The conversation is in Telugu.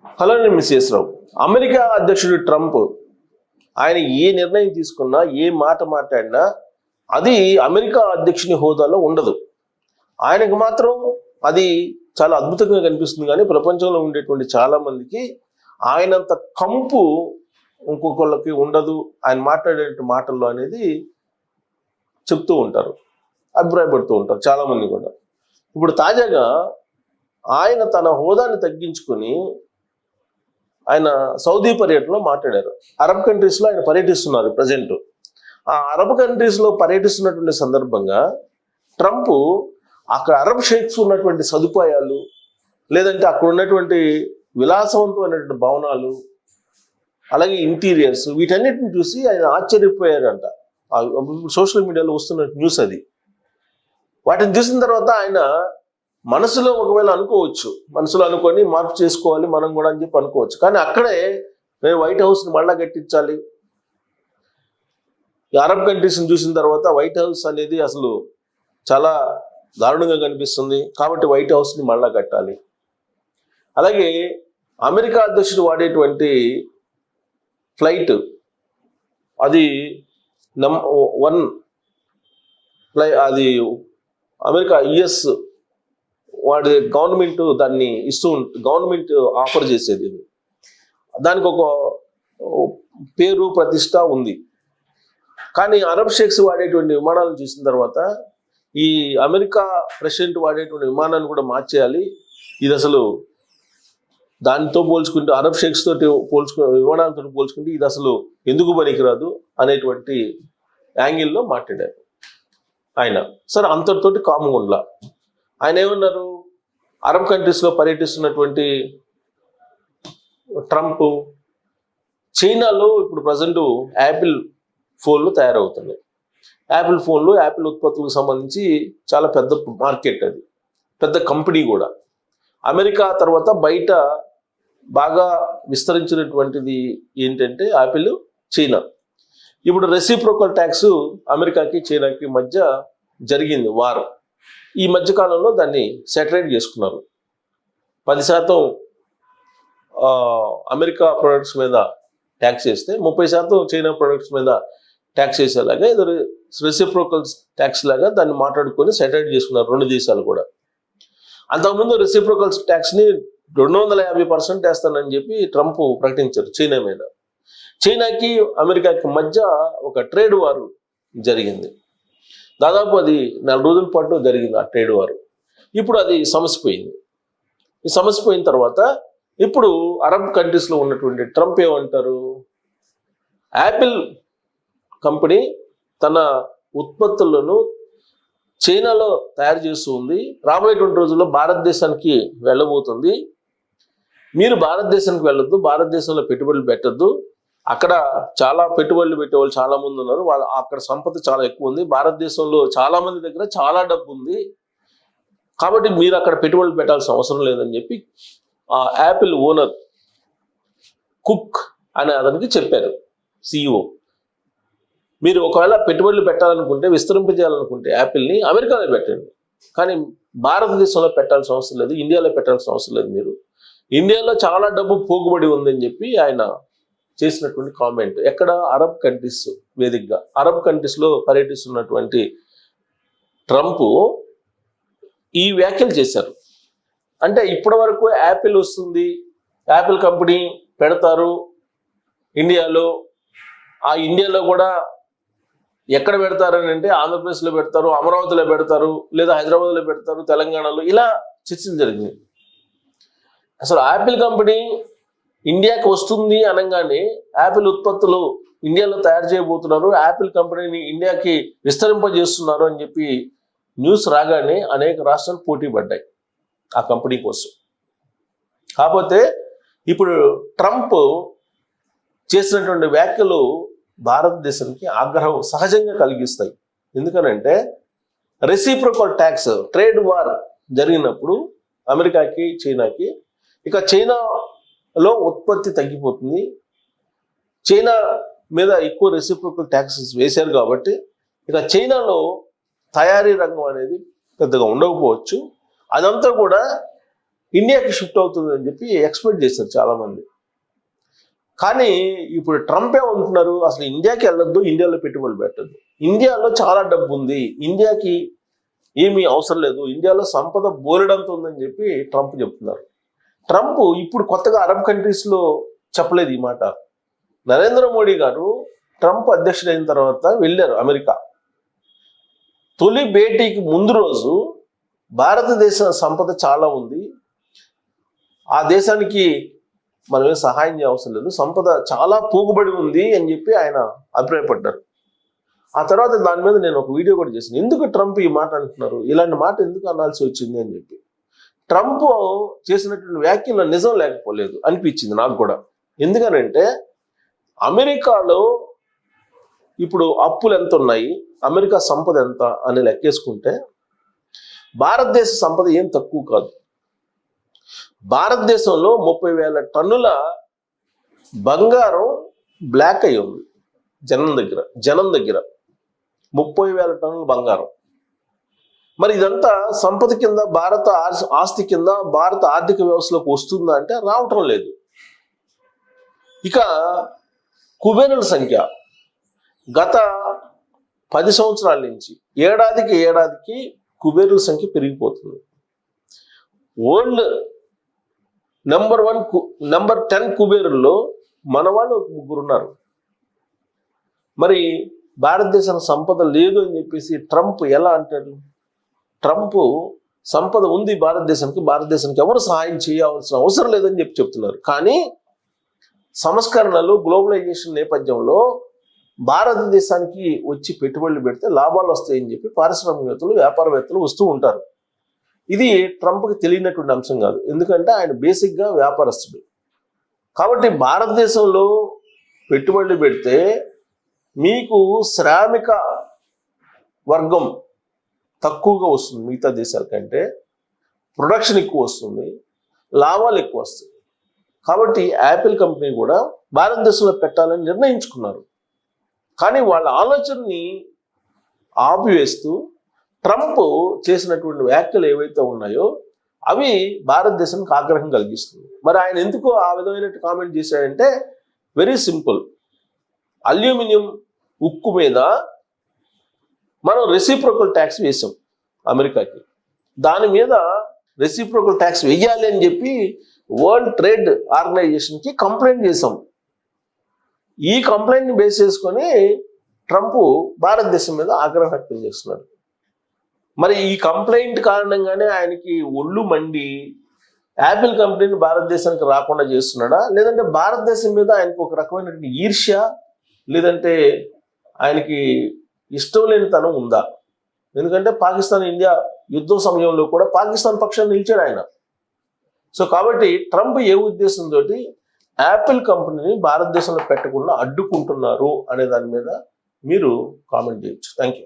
హలో, నేను మిస్ రావు. అమెరికా అధ్యక్షుడు ట్రంప్ ఆయన ఏ నిర్ణయం తీసుకున్నా, ఏ మాట మాట్లాడినా అది అమెరికా అధ్యక్షుని హోదాలో ఉండదు. ఆయనకు మాత్రం అది చాలా అద్భుతంగా కనిపిస్తుంది. కానీ ప్రపంచంలో ఉండేటువంటి చాలా మందికి ఆయనంత కంపు ఇంకొకళ్ళకి ఉండదు ఆయన మాట్లాడే మాటల్లో అనేది చెప్తూ ఉంటారు, అభిప్రాయపడుతూ ఉంటారు చాలా మంది కూడా. ఇప్పుడు తాజాగా ఆయన తన హోదాని తగ్గించుకొని ఆయన సౌదీ పర్యటనలో మాట్లాడారు. అరబ్ కంట్రీస్లో ఆయన పర్యటిస్తున్నారు ప్రజెంట్. ఆ అరబ్ కంట్రీస్లో పర్యటిస్తున్నటువంటి సందర్భంగా ట్రంప్ అక్కడ అరబ్ షేక్స్ ఉన్నటువంటి సదుపాయాలు, లేదంటే అక్కడ ఉన్నటువంటి విలాసవంతమైనటువంటి భవనాలు, అలాగే ఇంటీరియర్స్, వీటన్నిటిని చూసి ఆయన ఆశ్చర్యపోయారంట. సోషల్ మీడియాలో వస్తున్న న్యూస్ అది. వాటిని చూసిన తర్వాత ఆయన మనసులో ఒకవేళ అనుకోవచ్చు, మనసులో అనుకొని మార్పు చేసుకోవాలి మనం కూడా అని చెప్పి అనుకోవచ్చు. కానీ అక్కడే నేను వైట్ హౌస్ని మళ్ళా కట్టించాలి. ఈ అరబ్ కంట్రీస్ని చూసిన తర్వాత వైట్ హౌస్ అనేది అసలు చాలా దారుణంగా కనిపిస్తుంది, కాబట్టి వైట్ హౌస్ని మళ్ళా కట్టాలి. అలాగే అమెరికా అధ్యక్షుడు వాడేటువంటి ఫ్లైట్ అది అది అమెరికా యుఎస్ వాడి గవర్నమెంట్ దాన్ని గవర్నమెంట్ ఆఫర్ చేసేది. దానికి ఒక పేరు ప్రతిష్ట ఉంది. కానీ అరబ్ షేక్స్ వాడేటువంటి విమానాలను చూసిన తర్వాత ఈ అమెరికా ప్రెసిడెంట్ వాడేటువంటి విమానాన్ని కూడా మార్చేయాలి. ఇది అసలు దానితో పోల్చుకుంటే, అరబ్ షేక్స్ తోటి విమానాలతో పోల్చుకుంటే ఇది అసలు ఎందుకు పనికిరాదు అనేటువంటి యాంగిల్లో మాట్లాడారు ఆయన. సరే, అంతటితోటి కాముగుండ్ల ఆయన ఏమన్నారు, అరబ్ కంట్రీస్లో పర్యటిస్తున్నటువంటి ట్రంప్ చైనాలో ఇప్పుడు ప్రజెంట్ యాపిల్ ఫోన్లు తయారవుతున్నాయి. యాపిల్ ఫోన్లు, యాపిల్ ఉత్పత్తులకు సంబంధించి చాలా పెద్ద మార్కెట్, అది పెద్ద కంపెనీ కూడా. అమెరికా తర్వాత బయట బాగా విస్తరించినటువంటిది ఏంటంటే యాపిల్, చైనా. ఇప్పుడు రెసిప్రోకల్ ట్యాక్స్ అమెరికాకి చైనాకి మధ్య జరిగింది వారం. ఈ మధ్యకాలంలో దాన్ని సెటరేట్ చేసుకున్నారు. 10% అమెరికా ప్రొడక్ట్స్ మీద ట్యాక్స్ వేస్తే 30% చైనా ప్రొడక్ట్స్ మీద ట్యాక్స్ వేసేలాగా ఇది రెసిప్రోకల్ ట్యాక్స్ లాగా దాన్ని మాట్లాడుకొని సెటరేట్ చేసుకున్నారు రెండు దేశాలు కూడా. అంతకుముందు రెసిప్రోకల్ ట్యాక్స్ని 250% వేస్తానని చెప్పి ట్రంప్ ప్రకటించారు చైనా మీద. చైనాకి అమెరికాకి మధ్య ఒక ట్రేడ్ వార్ జరిగింది. దాదాపు అది 4 రోజుల పాటు జరిగింది ఆ ట్రేడ్ వార్. ఇప్పుడు అది సమసిపోయింది. ఈ సమసిపోయిన తర్వాత ఇప్పుడు అరబ్ కంట్రీస్లో ఉన్నటువంటి ట్రంప్ ఏమంటారు, యాపిల్ కంపెనీ తన ఉత్పత్తులను చైనాలో తయారు చేస్తూ ఉంది, రాబోయేటువంటి రోజుల్లో భారతదేశానికి వెళ్ళబోతుంది. మీరు భారతదేశానికి వెళ్ళొద్దు, భారతదేశంలో పెట్టుబడులు పెట్టద్దు, అక్కడ చాలా పెట్టుబడులు పెట్టేవాళ్ళు చాలా మంది ఉన్నారు, అక్కడ సంపద చాలా ఎక్కువ ఉంది, భారతదేశంలో చాలా మంది దగ్గర చాలా డబ్బు ఉంది, కాబట్టి మీరు అక్కడ పెట్టుబడులు పెట్టాల్సిన అవసరం లేదని చెప్పి ఆ యాపిల్ ఓనర్ కుక్ అనే అతనికి చెప్పారు, CEO. మీరు ఒకవేళ పెట్టుబడులు పెట్టాలనుకుంటే, విస్తరింపజేయాలనుకుంటే యాపిల్ని అమెరికాలో పెట్టండి, కానీ భారతదేశంలో పెట్టాల్సిన అవసరం లేదు, ఇండియాలో పెట్టాల్సిన అవసరం లేదు, మీరు ఇండియాలో చాలా డబ్బు పోగుబడి ఉందని చెప్పి ఆయన చేసినటువంటి కామెంట్. ఎక్కడ, అరబ్ కంట్రీస్ వేదికగా. అరబ్ కంట్రీస్లో పర్యటిస్తున్నటువంటి ట్రంప్ ఈ వ్యాఖ్యలు చేశారు. అంటే ఇప్పటి వరకు యాపిల్ వస్తుంది, యాపిల్ కంపెనీ పెడతారు ఇండియాలో, ఆ ఇండియాలో కూడా ఎక్కడ పెడతారని అంటే ఆంధ్రప్రదేశ్లో పెడతారు, అమరావతిలో పెడతారు, లేదా హైదరాబాద్లో పెడతారు, తెలంగాణలో, ఇలా చర్చలు జరిగినాయి. అసలు యాపిల్ కంపెనీ ఇండియాకి వస్తుంది అనగానే యాపిల్ ఉత్పత్తులు ఇండియాలో తయారు చేయబోతున్నారు, యాపిల్ కంపెనీని ఇండియాకి విస్తరింపజేస్తున్నారు అని చెప్పి న్యూస్ రాగానే అనేక రాష్ట్రాలు పోటీ పడ్డాయి ఆ కంపెనీ కోసం. కాకపోతే ఇప్పుడు ట్రంప్ చేసినటువంటి వ్యాఖ్యలు భారతదేశానికి ఆగ్రహం సహజంగా కలిగిస్తాయి. ఎందుకనంటే రెసిప్రోకల్ ట్యాక్స్, ట్రేడ్ వార్ జరిగినప్పుడు అమెరికాకి చైనాకి, ఇక చైనాలో ఉత్పత్తి తగ్గిపోతుంది, చైనా మీద ఎక్కువ రెసిప్రోకల్ ట్యాక్సెస్ వేశారు కాబట్టి ఇక చైనాలో తయారీ రంగం అనేది పెద్దగా ఉండకపోవచ్చు. అదంతా కూడా ఇండియాకి షిఫ్ట్ అవుతుంది అని చెప్పి ఎక్స్పెక్ట్ చేశారు చాలామంది. కానీ ఇప్పుడు ట్రంప్ ఏమంటున్నారు, అసలు ఇండియాకి వెళ్ళొద్దు, ఇండియాలో పెట్టుబడులు పెట్టద్దు, ఇండియాలో చాలా డబ్బు ఉంది, ఇండియాకి ఏమీ అవసరం లేదు, ఇండియాలో సంపద బోలెడంత ఉందని చెప్పి ట్రంప్ చెప్తున్నారు. ట్రంప్ ఇప్పుడు కొత్తగా అరబ్ కంట్రీస్లో చెప్పలేదు ఈ మాట. నరేంద్ర మోడీ గారు ట్రంప్ అధ్యక్షుడైన తర్వాత వెళ్ళారు అమెరికా. తొలి భేటీకి ముందు రోజు భారతదేశ సంపద చాలా ఉంది, ఆ దేశానికి మనమే సహాయం చేయవసరం లేదు, సంపద చాలా పోగుబడి ఉంది అని చెప్పి ఆయన అభిప్రాయపడ్డారు. ఆ తర్వాత దాని మీద నేను ఒక వీడియో కూడా చేశాను. ఎందుకు ట్రంప్ ఈ మాట అంటున్నారు, ఇలాంటి మాట ఎందుకు అనాల్సి వచ్చింది అని చెప్పి. ట్రంప్ చేసినటువంటి వ్యాఖ్యలు నిజం లేకపోలేదు అనిపించింది నాకు కూడా. ఎందుకనంటే అమెరికాలో ఇప్పుడు అప్పులు ఎంత ఉన్నాయి, అమెరికా సంపద ఎంత అని లెక్కేసుకుంటే భారతదేశ సంపద ఏం తక్కువ కాదు. భారతదేశంలో 30,000 టన్నుల బంగారం బ్లాక్ అయి ఉంది జనం దగ్గర 30,000 టన్నుల బంగారం. మరి ఇదంతా సంపద కింద, భారత ఆస్తి కింద, భారత ఆర్థిక వ్యవస్థలోకి వస్తుందా అంటే రావటం లేదు. ఇక కుబేరుల సంఖ్య గత 10 సంవత్సరాల నుంచి ఏడాదికి కుబేరుల సంఖ్య పెరిగిపోతుంది. వరల్డ్ నెంబర్ 10 కుబేరుల్లో మన వాళ్ళు 3 ఉన్నారు. మరి భారతదేశం సంపద లేదు అని చెప్పేసి ట్రంప్ ఎలా అంటాడు? ట్రంప్ సంపద ఉంది భారతదేశానికి ఎవరు సహాయం చేయాల్సిన అవసరం లేదని చెప్తున్నారు. కానీ సంస్కరణలు, గ్లోబలైజేషన్ నేపథ్యంలో భారతదేశానికి వచ్చి పెట్టుబడులు పెడితే లాభాలు వస్తాయని చెప్పి పారిశ్రామికవేత్తలు, వ్యాపారవేత్తలు వస్తూ ఉంటారు. ఇది ట్రంప్కి తెలియనటువంటి అంశం కాదు, ఎందుకంటే ఆయన బేసిక్గా వ్యాపారస్తుడు. కాబట్టి భారతదేశంలో పెట్టుబడులు పెడితే మీకు శ్రామిక వర్గం తక్కువగా వస్తుంది, మిగతా దేశాల కంటే ప్రొడక్షన్ ఎక్కువ వస్తుంది, లాభాలు ఎక్కువ వస్తాయి. కాబట్టి యాపిల్ కంపెనీ కూడా భారతదేశంలో పెట్టాలని నిర్ణయించుకున్నారు. కానీ వాళ్ళ ఆలోచనని ఆపివేస్తూ ట్రంప్ చేసినటువంటి వ్యాఖ్యలు ఏవైతే ఉన్నాయో అవి భారతదేశానికి ఆగ్రహం కలిగిస్తుంది. మరి ఆయన ఎందుకు ఆ విధమైన కామెంట్ చేశాడంటే వెరీ సింపుల్. అల్యూమినియం ఉక్కు మీద మనం రెసిప్రోకల్ ట్యాక్స్ వేసాం అమెరికాకి, దాని మీద రెసిప్రోకల్ ట్యాక్స్ వెయ్యాలి అని చెప్పి వరల్డ్ ట్రేడ్ ఆర్గనైజేషన్కి కంప్లైంట్ చేసాం. ఈ కంప్లైంట్ని బేస్ చేసుకొని ట్రంప్ భారతదేశం మీద ఆగ్రహం వ్యక్తం చేస్తున్నాడు. మరి ఈ కంప్లైంట్ కారణంగానే ఆయనకి ఒళ్ళు మండి యాపిల్ కంపెనీని భారతదేశానికి రాకుండా చేస్తున్నాడా, లేదంటే భారతదేశం మీద ఆయనకు ఒక రకమైనటువంటి ఈర్ష్య, లేదంటే ఆయనకి ఇష్టం లేని తనం ఉందా? ఎందుకంటే పాకిస్తాన్ ఇండియా యుద్ధం సమయంలో కూడా పాకిస్తాన్ పక్షాన్ని నిలిచాడు ఆయన. సో కాబట్టి ట్రంప్ ఏ ఉద్దేశంతో యాపిల్ కంపెనీని భారతదేశంలో పెట్టకుండా అడ్డుకుంటున్నారు అనే దాని మీద మీరు కామెంట్ చేయొచ్చు. Thank you.